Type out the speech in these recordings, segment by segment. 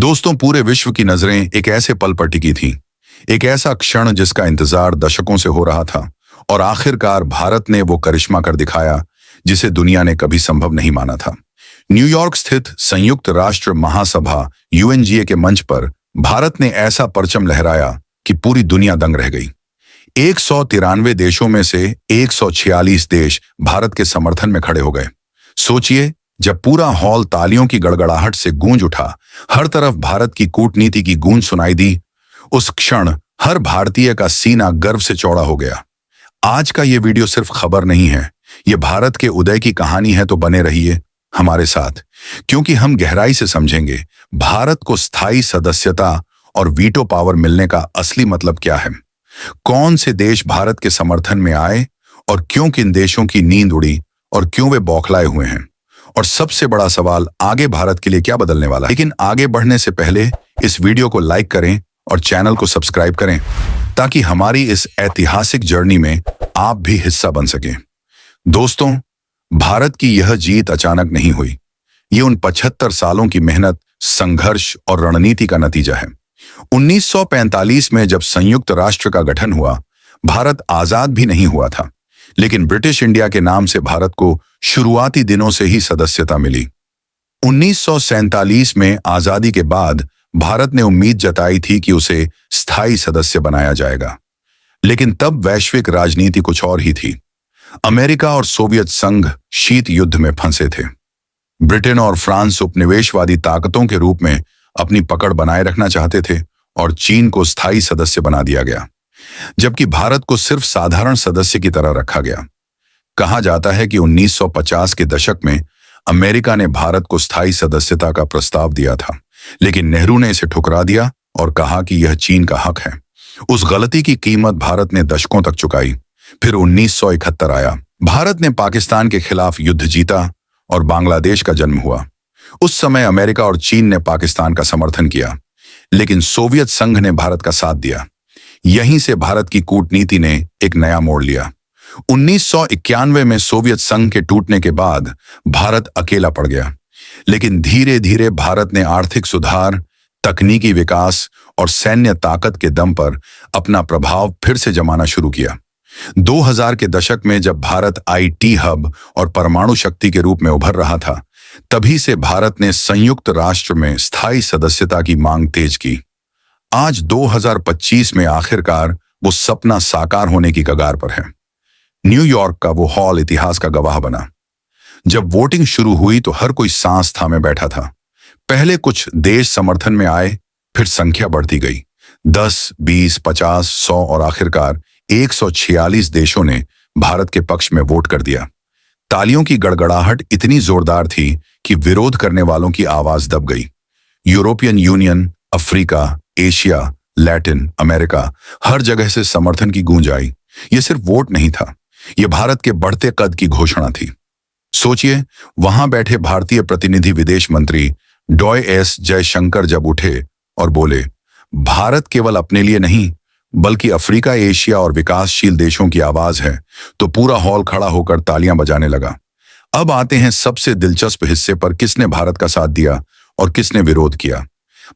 दोस्तों, पूरे विश्व की नजरें एक ऐसे पल पर टिकी थीं, एक ऐसा क्षण जिसका इंतजार दशकों से हो रहा था। और आखिरकार भारत ने वो करिश्मा कर दिखाया जिसे दुनिया ने कभी संभव नहीं माना था। न्यूयॉर्क स्थित संयुक्त राष्ट्र महासभा यूएनजीए के मंच पर भारत ने ऐसा परचम लहराया कि पूरी दुनिया दंग रह गई। 193 देशों में से 146 देश भारत के समर्थन में खड़े हो गए। सोचिए, जब पूरा हॉल तालियों की गड़गड़ाहट से गूंज उठा, हर तरफ भारत की कूटनीति की गूंज सुनाई दी, उस क्षण हर भारतीय का सीना गर्व से चौड़ा हो गया। आज का ये वीडियो सिर्फ खबर नहीं है, ये भारत के उदय की कहानी है। तो बने रहिए हमारे साथ, क्योंकि हम गहराई से समझेंगे भारत को स्थायी सदस्यता और वीटो पावर मिलने का असली मतलब क्या है, कौन से देश भारत के समर्थन में आए और क्यों किन देशों की नींद उड़ी और क्यों वे बौखलाए हुए हैं, और सबसे बड़ा सवाल, आगे भारत के लिए क्या बदलने वाला है। लेकिन आगे बढ़ने से पहले इस वीडियो को लाइक करें और चैनल को सब्सक्राइब करें, ताकि हमारी इस ऐतिहासिक जर्नी में आप भी हिस्सा बन सकें। दोस्तों, भारत की यह जीत अचानक नहीं हुई। ये उन 75 सालों की मेहनत, संघर्ष और रणनीति का नतीजा है। 1945 में जब संयुक्त राष्ट्र का गठन हुआ, भारत आजाद भी नहीं हुआ था, लेकिन ब्रिटिश इंडिया के नाम से भारत को शुरुआती दिनों से ही सदस्यता मिली। 1947 में आजादी के बाद भारत ने उम्मीद जताई थी कि उसे स्थायी सदस्य बनाया जाएगा, लेकिन तब वैश्विक राजनीति कुछ और ही थी। अमेरिका और सोवियत संघ शीत युद्ध में फंसे थे। ब्रिटेन और फ्रांस उपनिवेशवादी ताकतों के रूप में अपनी पकड़ बनाए रखना चाहते थे और चीन को स्थायी सदस्य बना दिया गया, जबकि भारत को सिर्फ साधारण सदस्य की तरह रखा गया। कहा जाता है कि 1950 के दशक में अमेरिका ने भारत को स्थायी सदस्यता का प्रस्ताव दिया था, लेकिन नेहरू ने इसे ठुकरा दिया और कहा कि यह चीन का हक है। उस गलती की कीमत भारत ने दशकों तक चुकाई। फिर 1971 आया। भारत ने पाकिस्तान के खिलाफ युद्ध जीता और बांग्लादेश का जन्म हुआ। उस समय अमेरिका और चीन ने पाकिस्तान का समर्थन किया, लेकिन सोवियत संघ ने भारत का साथ दिया। यहीं से भारत की कूटनीति ने एक नया मोड़ लिया। 1991 में सोवियत संघ के टूटने के बाद भारत अकेला पड़ गया, लेकिन धीरे धीरे भारत ने आर्थिक सुधार, तकनीकी विकास और सैन्य ताकत के दम पर अपना प्रभाव फिर से जमाना शुरू किया। 2000 के दशक में जब भारत आईटी हब और परमाणु शक्ति के रूप में उभर रहा था, तभी से भारत ने संयुक्त राष्ट्र में स्थायी सदस्यता की मांग तेज की। आज 2025 में आखिरकार वो सपना साकार होने की कगार पर है। न्यूयॉर्क का वो हॉल इतिहास का गवाह बना। जब वोटिंग शुरू हुई तो हर कोई सांस थामे बैठा था। पहले कुछ देश समर्थन में आए, फिर संख्या बढ़ती गई। 10, 20, 50, 100 और आखिरकार 146 देशों ने भारत के पक्ष में वोट कर दिया। तालियों की गड़गड़ाहट इतनी जोरदार थी कि विरोध करने वालों की आवाज दब गई। European Union, Africa, Asia, Latin America, हर जगह से समर्थन की गूंज आई। यह सिर्फ वोट नहीं था, यह भारत के बढ़ते कद की घोषणा थी। सोचिए, वहां बैठे भारतीय प्रतिनिधि विदेश मंत्री डॉय एस जयशंकर जब उठे और बोले, भारत केवल अपने लिए नहीं बल्कि अफ्रीका, एशिया और विकासशील देशों की आवाज है, तो पूरा हॉल खड़ा होकर तालियां बजाने लगा। अब आते हैं सबसे दिलचस्प हिस्से पर, किसने भारत का साथ दिया और किसने विरोध किया।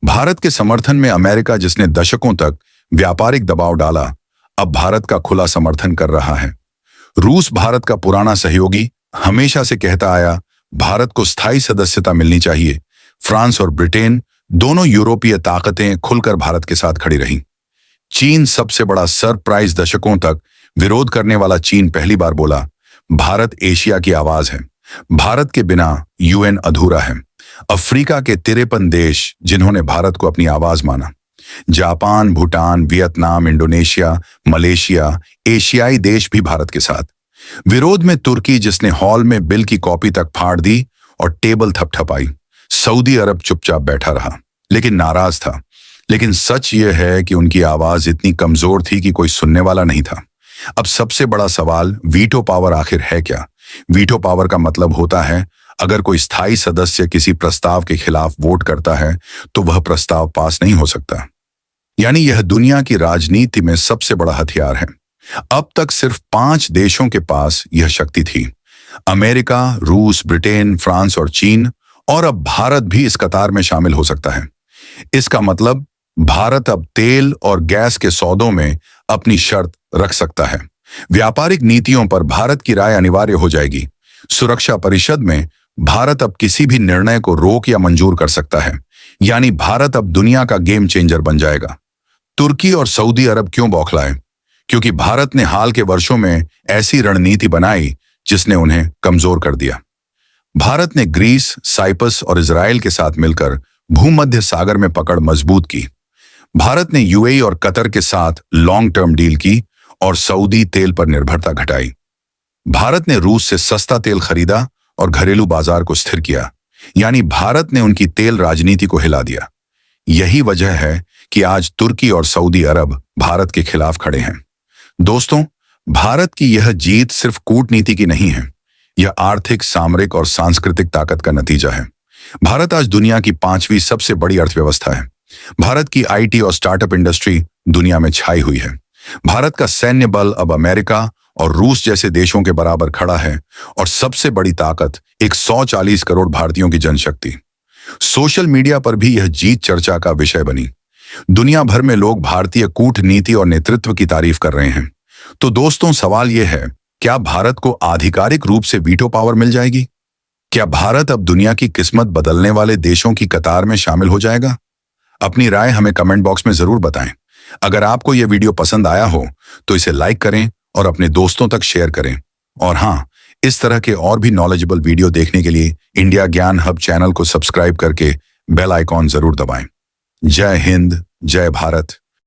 भारत के समर्थन में अमेरिका, जिसने दशकों तक व्यापारिक दबाव डाला, अब भारत का खुला समर्थन कर रहा है। रूस, भारत का पुराना सहयोगी, हमेशा से कहता आया भारत को स्थायी सदस्यता मिलनी चाहिए। फ्रांस और ब्रिटेन, दोनों यूरोपीय ताकतें खुलकर भारत के साथ खड़ी रहीं। चीन, सबसे बड़ा सरप्राइज, दशकों तक विरोध करने वाला चीन पहली बार बोला, भारत एशिया की आवाज है, भारत के बिना यूएन अधूरा है। अफ्रीका के 53 देश, जिन्होंने भारत को अपनी आवाज माना। Japan, Bhutan, Vietnam, Indonesia, Malaysia, एशियाई देश भी भारत के साथ। विरोध में तुर्की, जिसने हॉल में बिल की कॉपी तक फाड़ दी और टेबल थपथपाई। सऊदी अरब चुपचाप बैठा रहा, लेकिन नाराज था। लेकिन सच यह है कि उनकी आवाज इतनी कमजोर थी कि कोई सुनने वाला नहीं था। अब सबसे बड़ा सवाल, वीटो पावर आखिर है क्या? वीटो पावर का मतलब होता है, अगर कोई स्थायी सदस्य किसी प्रस्ताव के खिलाफ वोट करता है तो वह प्रस्ताव पास नहीं हो सकता। यानी यह दुनिया की राजनीति में सबसे बड़ा हथियार है। अब तक सिर्फ 5 देशों के पास यह शक्ति थी, अमेरिका, रूस, ब्रिटेन, फ्रांस और चीन, और अब भारत भी इस कतार में शामिल हो सकता है। इसका मतलब भारत अब तेल और गैस के सौदों में अपनी शर्त रख सकता है। व्यापारिक नीतियों पर भारत की राय अनिवार्य हो जाएगी। सुरक्षा परिषद में भारत अब किसी भी निर्णय को रोक या मंजूर कर सकता है। यानी भारत अब दुनिया का गेम चेंजर बन जाएगा। तुर्की और सऊदी अरब क्यों बौखलाए? क्योंकि भारत ने हाल के वर्षों में ऐसी रणनीति बनाई जिसने उन्हें कमजोर कर दिया। भारत ने ग्रीस, साइप्रस और इजराइल के साथ मिलकर भूमध्य सागर में पकड़ मजबूत की। भारत ने यूएई और कतर के साथ लॉन्ग टर्म डील की और सऊदी तेल पर निर्भरता घटाई। भारत ने रूस से सस्ता तेल खरीदा और घरेलू बाजार को स्थिर किया। यानी भारत ने उनकी तेल राजनीति को हिला दिया। यही वजह है कि आज तुर्की और सऊदी अरब भारत के खिलाफ खड़े हैं। दोस्तों, भारत की यह जीत सिर्फ कूटनीति की नहीं है, यह आर्थिक, सामरिक और सांस्कृतिक ताकत का नतीजा है। भारत आज दुनिया की 5वीं सबसे बड़ी अर्थव्यवस्था है। भारत की आईटी और स्टार्टअप इंडस्ट्री दुनिया में छाई हुई है। भारत का सैन्य बल अब अमेरिका और रूस जैसे देशों के बराबर खड़ा है और सबसे बड़ी ताकत 140 करोड़ भारतीयों की जनशक्ति। सोशल मीडिया पर भी यह जीत चर्चा का विषय बनी। दुनिया भर में लोग भारतीय कूटनीति और नेतृत्व की तारीफ कर रहे हैं। तो दोस्तों, सवाल यह है, क्या भारत को आधिकारिक रूप से वीटो पावर मिल जाएगी? क्या भारत अब दुनिया की किस्मत बदलने वाले देशों की कतार में शामिल हो जाएगा? अपनी राय हमें कमेंट बॉक्स में जरूर बताएं। अगर आपको यह वीडियो पसंद आया हो तो इसे लाइक करें और अपने दोस्तों तक शेयर करें। और हाँ, इस तरह के और भी नॉलेजेबल वीडियो देखने के लिए इंडिया ज्ञान हब चैनल को सब्सक्राइब करके बेल आइकॉन जरूर दबाएं। जय हिंद, जय भारत।